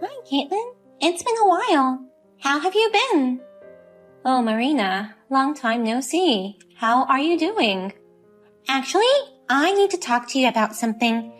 Hi, Caitlin. It's been a while. How have you been? Oh, Marina, long time no see. How are you doing? Actually, I need to talk to you about something.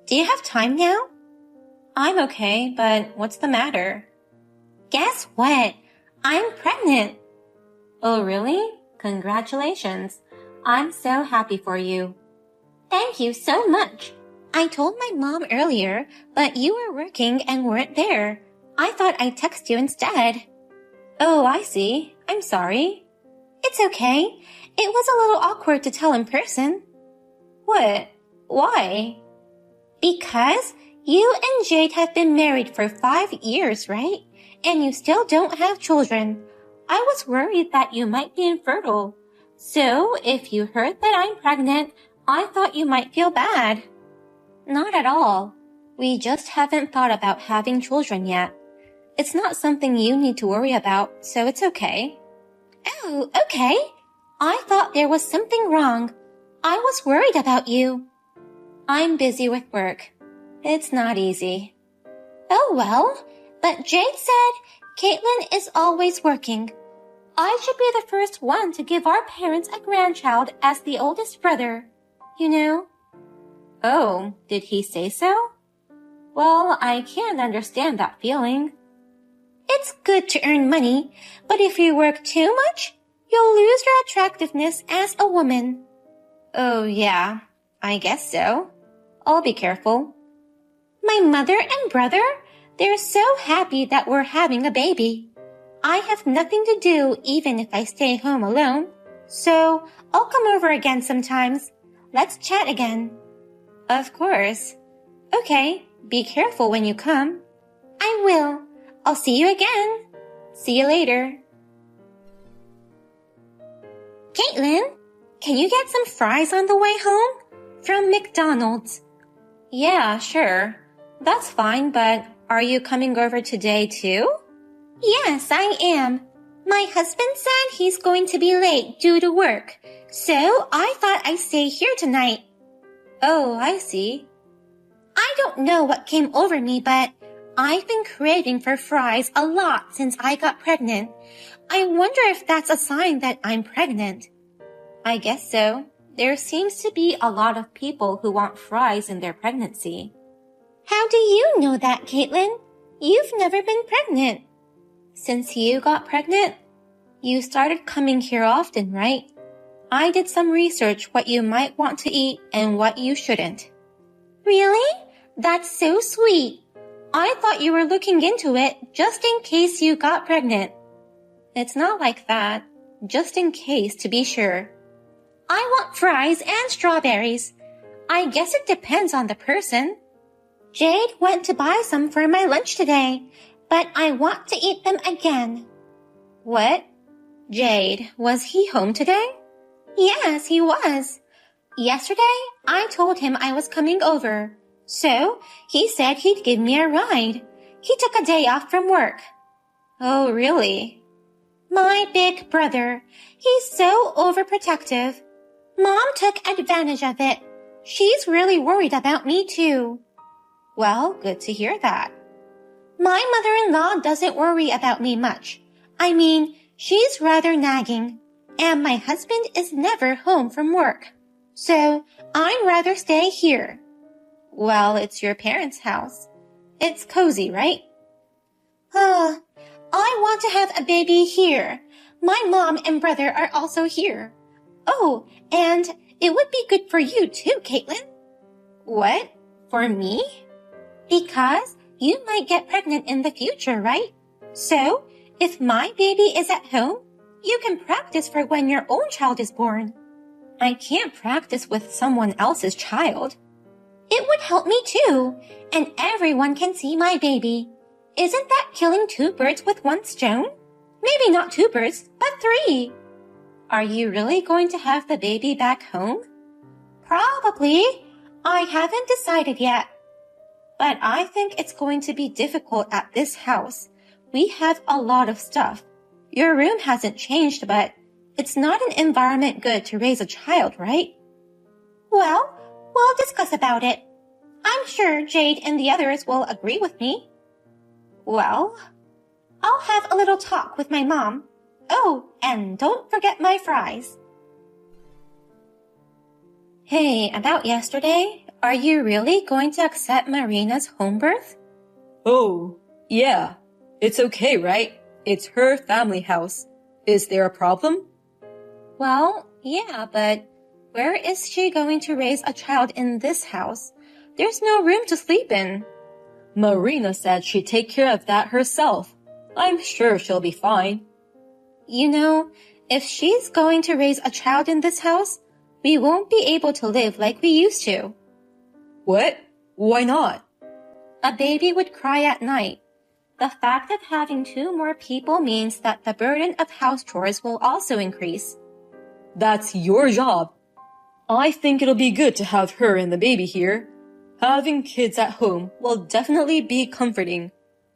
Do you have time now? I'm okay, but what's the matter? Guess what? I'm pregnant. Oh, really? Congratulations. I'm so happy for you. Thank you so much. I told my mom earlier, but you were working and weren't there. I thought I'd text you instead. Oh, I see. I'm sorry. It's okay. It was a little awkward to tell in person. What? Why? Because you and Jade have been married for 5 years, right? And you still don't have children. I was worried that you might be infertile. So, if you heard that I'm pregnant, I thought you might feel bad. Not at all. We just haven't thought about having children yet. It's not something you need to worry about, so it's okay. Oh, okay. I thought there was something wrong. I was worried about you. I'm busy with work. It's not easy. Oh well, but Jade said Caitlin is always working. I should be the first one to give our parents a grandchild as the oldest brother, you know. Oh, did he say so? Well, I can't understand that feeling. It's good to earn money, but if you work too much, you'll lose your attractiveness as a woman. Oh, yeah, I guess so. I'll be careful. My mother and brother, they're so happy that we're having a baby. I have nothing to do even if I stay home alone. So I'll come over again sometimes. Let's chat again. Of course. Okay, be careful when you come. I will. I'll see you again. See you later. Caitlin, can you get some fries on the way home? From McDonald's. Yeah, sure. That's fine, but are you coming over today too? Yes, I am. My husband said he's going to be late due to work, so I thought I'd stay here tonight. Oh, I see. I don't know what came over me, but I've been craving for fries a lot since I got pregnant. I wonder if that's a sign that I'm pregnant. I guess so. There seems to be a lot of people who want fries in their pregnancy. How do you know that, Caitlin? You've never been pregnant. Since you got pregnant, you started coming here often, right? I did some research what you might want to eat and what you shouldn't. Really? That's so sweet. I thought you were looking into it just in case you got pregnant. It's not like that. Just in case, to be sure. I want fries and strawberries. I guess it depends on the person. Jade went to buy some for my lunch today, but I want to eat them again. What? Jade, was he home today? Yes, he was. Yesterday, I told him I was coming over, so he said he'd give me a ride. He took a day off from work. Oh, really? My big brother. He's so overprotective. Mom took advantage of it. She's really worried about me too. Well, good to hear that. My mother-in-law doesn't worry about me much. I mean, she's rather nagging. And my husband is never home from work. So I'd rather stay here. Well, it's your parents' house. It's cozy, right? I want to have a baby here. My mom and brother are also here. Oh, and it would be good for you too, Caitlin. What? For me? Because you might get pregnant in the future, right? So, if my baby is at home, you can practice for when your own child is born. I can't practice with someone else's child. It would help me too, and everyone can see my baby. Isn't that killing 2 birds with 1 stone? Maybe not 2 birds, but 3. Are you really going to have the baby back home? Probably. I haven't decided yet. But I think it's going to be difficult at this house. We have a lot of stuff. Your room hasn't changed, but it's not an environment good to raise a child, right? Well, we'll discuss about it. I'm sure Jade and the others will agree with me. Well, I'll have a little talk with my mom. Oh, and don't forget my fries. Hey, about yesterday, are you really going to accept Marina's home birth? Oh, yeah. It's okay, right? It's her family house. Is there a problem? Well, yeah, but where is she going to raise a child in this house? There's no room to sleep in. Marina said she'd take care of that herself. I'm sure she'll be fine. You know, if she's going to raise a child in this house, we won't be able to live like we used to. What? Why not? A baby would cry at night. The fact of having 2 more people means that the burden of house chores will also increase. That's your job. I think it'll be good to have her and the baby here. Having kids at home will definitely be comforting.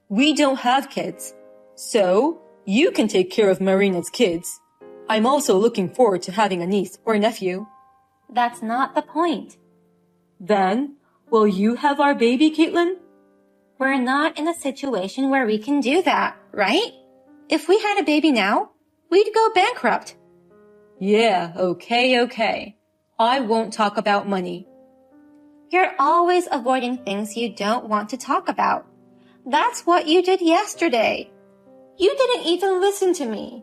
We don't have kids, so you can take care of Marina's kids. I'm also looking forward to having a niece or nephew. That's not the point. Then, will you have our baby, Caitlin? We're not in a situation where we can do that, right? If we had a baby now, we'd go bankrupt. Yeah, okay. I won't talk about money. You're always avoiding things you don't want to talk about. That's what you did yesterday. You didn't even listen to me.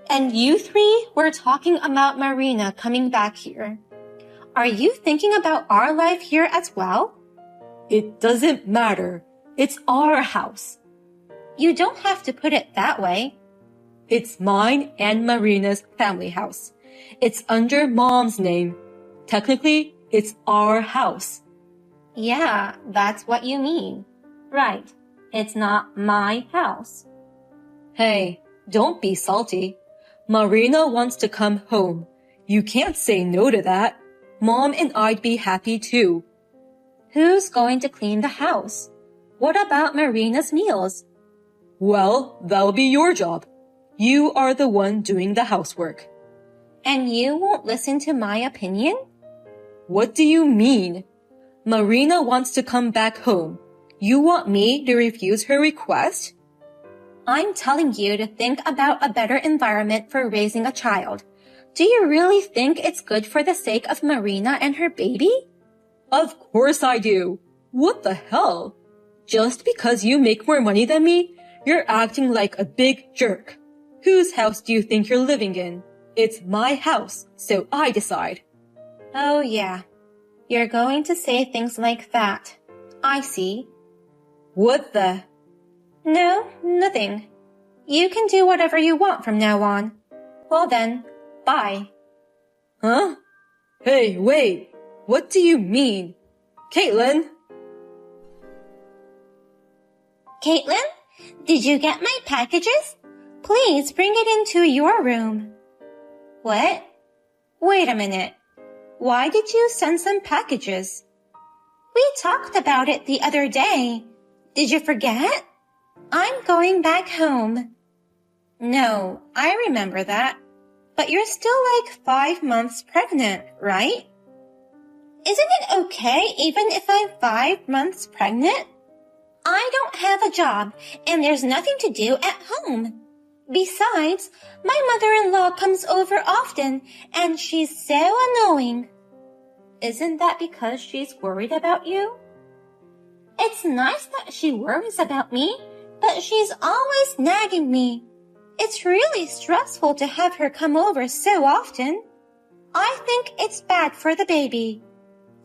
And you 3 were talking about Marina coming back here. Are you thinking about our life here as well? It doesn't matter. It's our house. You don't have to put it that way. It's mine and Marina's family house. It's under Mom's name. Technically, it's our house. Yeah, that's what you mean. Right. It's not my house. Hey, don't be salty. Marina wants to come home. You can't say no to that. Mom and I'd be happy too. Who's going to clean the house? What about Marina's meals? Well, that'll be your job. You are the one doing the housework. And you won't listen to my opinion? What do you mean? Marina wants to come back home. You want me to refuse her request? I'm telling you to think about a better environment for raising a child. Do you really think it's good for the sake of Marina and her baby? Of course I do. What the hell? Just because you make more money than me, you're acting like a big jerk. Whose house do you think you're living in? It's my house, so I decide. Oh yeah. You're going to say things like that. I see. What the? No, nothing. You can do whatever you want from now on. Well then, bye. Huh? Hey, wait. What do you mean? Caitlin? Caitlin, did you get my packages? Please bring it into your room. What? Wait a minute. Why did you send some packages? We talked about it the other day. Did you forget? I'm going back home. No, I remember that. But you're still like 5 months pregnant, right? Isn't it okay even if I'm 5 months pregnant? I don't have a job and there's nothing to do at home. Besides, my mother-in-law comes over often and she's so annoying. Isn't that because she's worried about you? It's nice that she worries about me, but she's always nagging me. It's really stressful to have her come over so often. I think it's bad for the baby.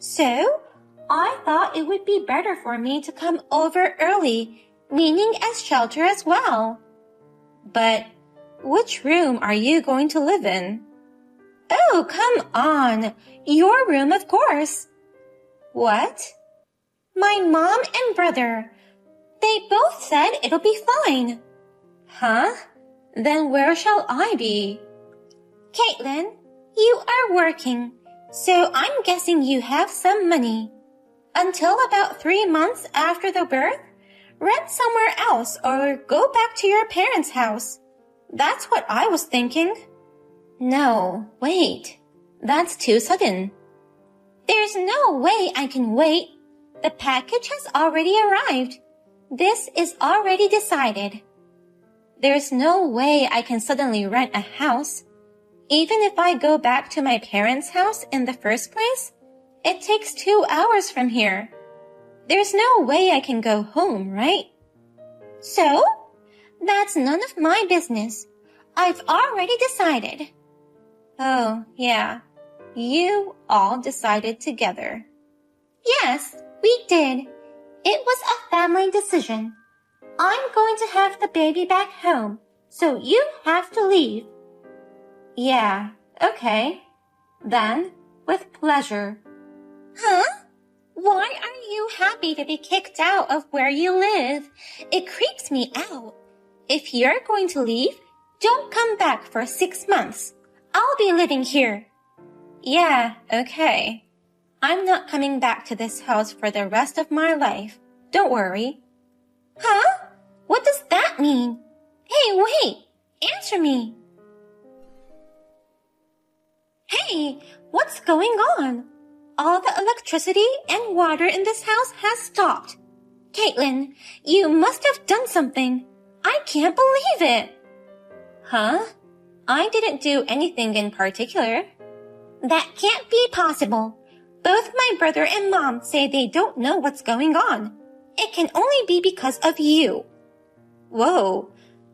So, I thought it would be better for me to come over early, meaning as shelter as well. But which room are you going to live in? Oh, come on. Your room, of course. What? My mom and brother. They both said it'll be fine. Huh? Then where shall I be? Caitlin, you are working, so I'm guessing you have some money. Until about 3 months after the birth, rent somewhere else or go back to your parents' house. That's what I was thinking. No, wait. That's too sudden. There's no way I can wait. The package has already arrived. This is already decided. There's no way I can suddenly rent a house. Even if I go back to my parents' house in the first place, it takes 2 hours from here. There's no way I can go home, right? So? That's none of my business. I've already decided. Oh, yeah. You all decided together. Yes, we did. It was a family decision. I'm going to have the baby back home, so you have to leave. Yeah, okay. Then, with pleasure. Huh? Why are you happy to be kicked out of where you live? It creeps me out. If you're going to leave, don't come back for 6 months. I'll be living here. Yeah, okay. I'm not coming back to this house for the rest of my life. Don't worry. Huh? What does that mean? Hey, wait! Answer me! Hey, what's going on? All the electricity and water in this house has stopped. Caitlin, you must have done something. I can't believe it. Huh? I didn't do anything in particular. That can't be possible. Both my brother and mom say they don't know what's going on. It can only be because of you. Whoa,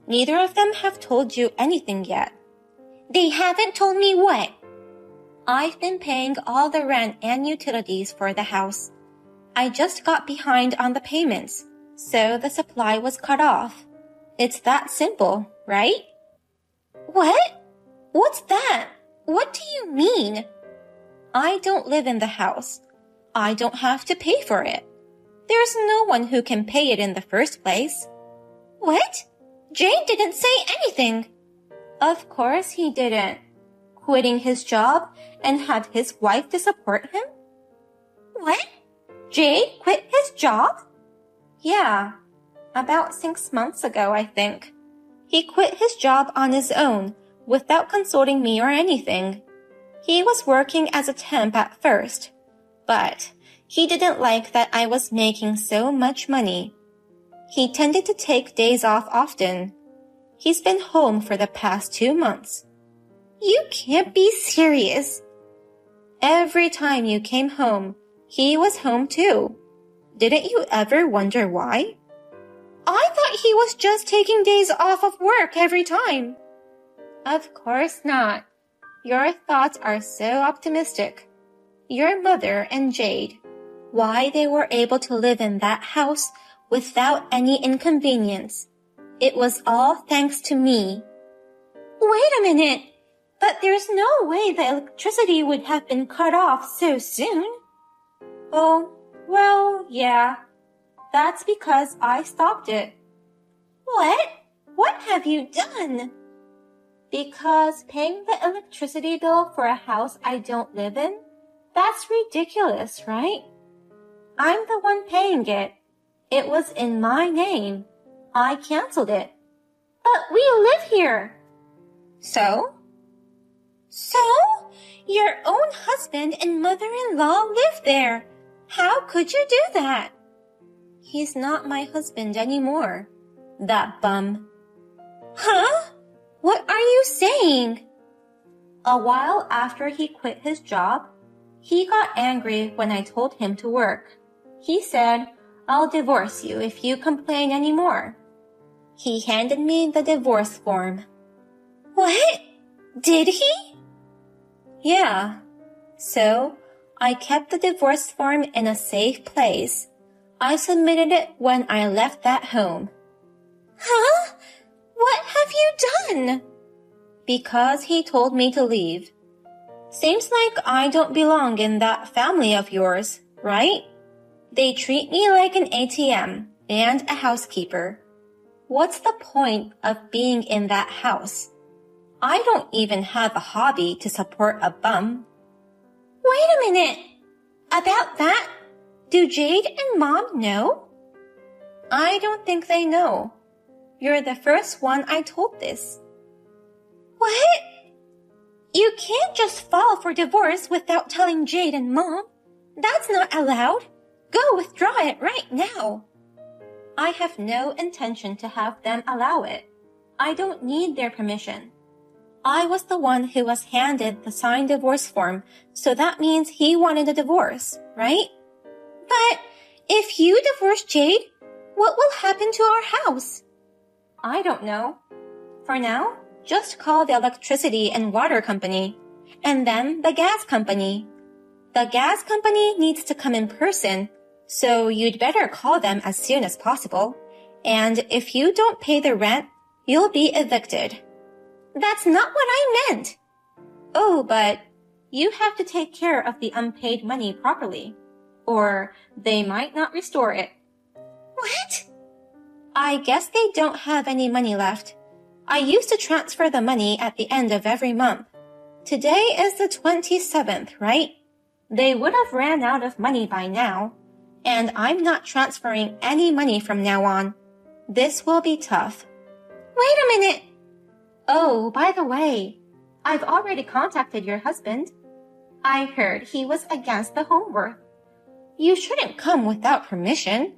neither of them have told you anything yet. They haven't told me what? I've been paying all the rent and utilities for the house. I just got behind on the payments, so the supply was cut off. It's that simple, right? What? What's that? What do you mean? I don't live in the house. I don't have to pay for it. There's no one who can pay it in the first place. What? Jay didn't say anything. Of course he didn't. Quitting his job and have his wife to support him? What? Jade quit his job? Yeah, about 6 months ago, I think. He quit his job on his own without consulting me or anything. He was working as a temp at first, but he didn't like that I was making so much money. He tended to take days off often. He's been home for the past 2 months. You can't be serious. Every time you came home, he was home too. Didn't you ever wonder why? I thought he was just taking days off of work every time. Of course not. Your thoughts are so optimistic. Your mother and Jade, why they were able to live in that house without any inconvenience. It was all thanks to me. Wait a minute. But there's no way the electricity would have been cut off so soon. Oh, well, yeah. That's because I stopped it. What? What have you done? Because paying the electricity bill for a house I don't live in? That's ridiculous, right? I'm the one paying it. It was in my name. I canceled it. But we live here. So? So? Your own husband and mother-in-law live there. How could you do that? He's not my husband anymore. That bum. Huh? What are you saying? A while after he quit his job, he got angry when I told him to work. He said, I'll divorce you if you complain anymore. He handed me the divorce form. What? Did he? Yeah. So, I kept the divorce form in a safe place. I submitted it when I left that home. Huh? What have you done? Because he told me to leave. Seems like I don't belong in that family of yours, right? They treat me like an ATM and a housekeeper. What's the point of being in that house? I don't even have a hobby to support a bum. Wait a minute. About that, do Jade and Mom know? I don't think they know. You're the first one I told this. What? You can't just file for divorce without telling Jade and Mom. That's not allowed. Go withdraw it right now. I have no intention to have them allow it. I don't need their permission. I was the one who was handed the signed divorce form, so that means he wanted a divorce, right? But if you divorce Jade, what will happen to our house? I don't know. For now, just call the electricity and water company, and then the gas company. The gas company needs to come in person, so you'd better call them as soon as possible. And if you don't pay the rent, you'll be evicted. That's not what I meant. Oh, but you have to take care of the unpaid money properly, or they might not restore it. What? I guess they don't have any money left. I used to transfer the money at the end of every month. Today is the 27th, right? They would have ran out of money by now, and I'm not transferring any money from now on. This will be tough. Wait a minute. Oh, by the way, I've already contacted your husband. I heard he was against the homework. You shouldn't come without permission.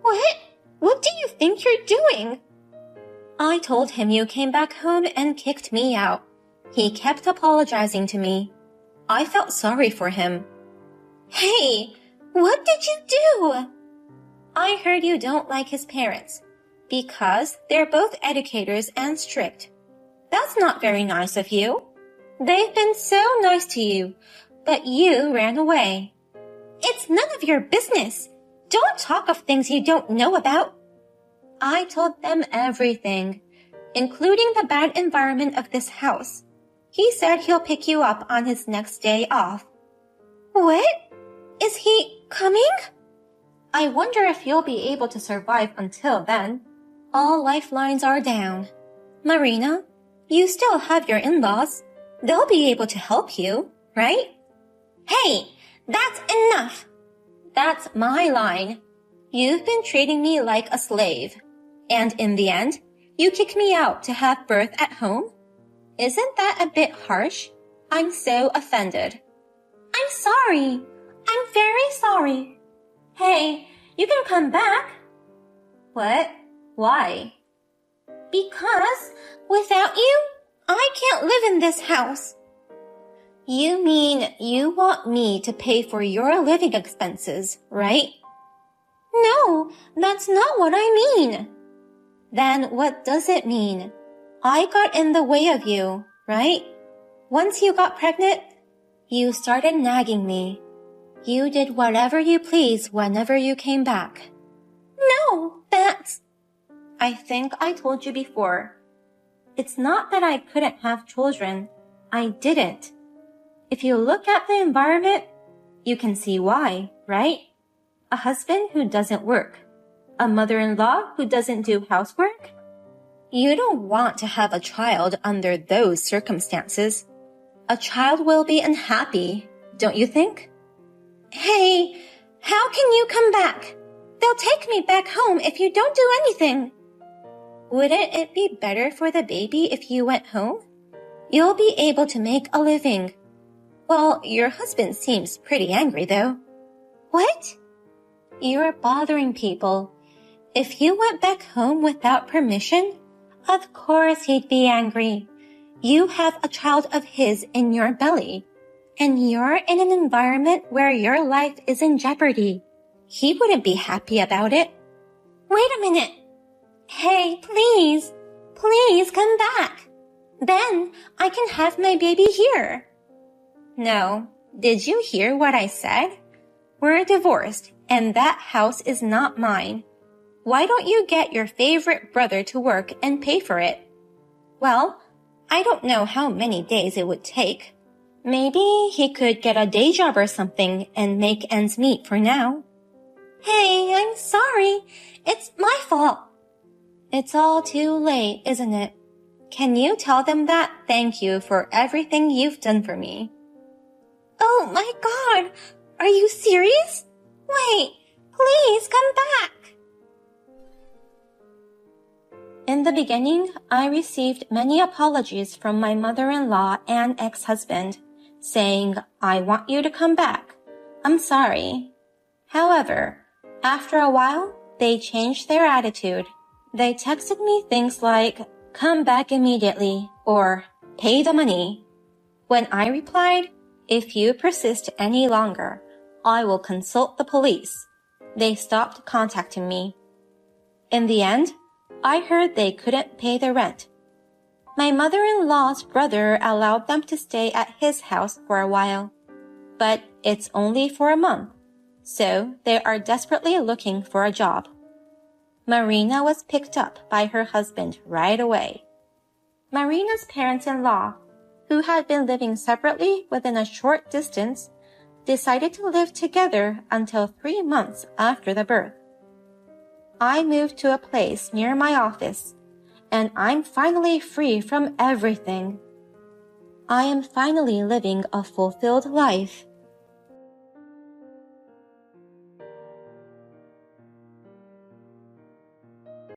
What? What do you think you're doing? I told him you came back home and kicked me out. He kept apologizing to me. I felt sorry for him. Hey, what did you do? I heard you don't like his parents because they're both educators and strict. That's not very nice of you. They've been so nice to you, but you ran away. It's none of your business. Don't talk of things you don't know about. I told them everything, including the bad environment of this house. He said he'll pick you up on his next day off. What? Is he coming? I wonder if you'll be able to survive until then. All lifelines are down. Marina, you still have your in-laws. They'll be able to help you, right? Hey, that's enough. That's my line. You've been treating me like a slave. And in the end, you kick me out to have birth at home? Isn't that a bit harsh? I'm so offended. I'm sorry. I'm very sorry. Hey, you can come back. What? Why? Because without you, I can't live in this house. You mean you want me to pay for your living expenses, right? No, that's not what I mean. Then what does it mean? I got in the way of you, right? Once you got pregnant, you started nagging me. You did whatever you please whenever you came back. No, that's... I think I told you before. It's not that I couldn't have children. I didn't. If you look at the environment, you can see why, right? A husband who doesn't work. A mother-in-law who doesn't do housework. You don't want to have a child under those circumstances. A child will be unhappy, don't you think? Hey, how can you come back? They'll take me back home if you don't do anything. Wouldn't it be better for the baby if you went home? You'll be able to make a living. Well, your husband seems pretty angry though. What? You're bothering people. If you went back home without permission, of course he'd be angry. You have a child of his in your belly, and you're in an environment where your life is in jeopardy. He wouldn't be happy about it. Wait a minute. Hey, please come back. Then I can have my baby here. No, did you hear what I said? We're divorced, and that house is not mine. Why don't you get your favorite brother to work and pay for it? Well, I don't know how many days it would take. Maybe he could get a day job or something and make ends meet for now. Hey, I'm sorry. It's my fault. It's all too late, isn't it? Can you tell them that thank you for everything you've done for me? Oh my God! Are you serious? Wait, please come back! In the beginning, I received many apologies from my mother-in-law and ex-husband, saying, I want you to come back. I'm sorry. However, after a while, They changed their attitude. They texted me things like, "Come back immediately," or "Pay the money." When I replied, "If you persist any longer, I will consult the police," they stopped contacting me. In the end, I heard they couldn't pay the rent. My mother-in-law's brother allowed them to stay at his house for a while, but it's only for a month, so they are desperately looking for a job. Marina was picked up by her husband right away. Marina's parents-in-law, who had been living separately within a short distance, decided to live together until 3 months after the birth. I moved to a place near my office, and I'm finally free from everything. I am finally living a fulfilled life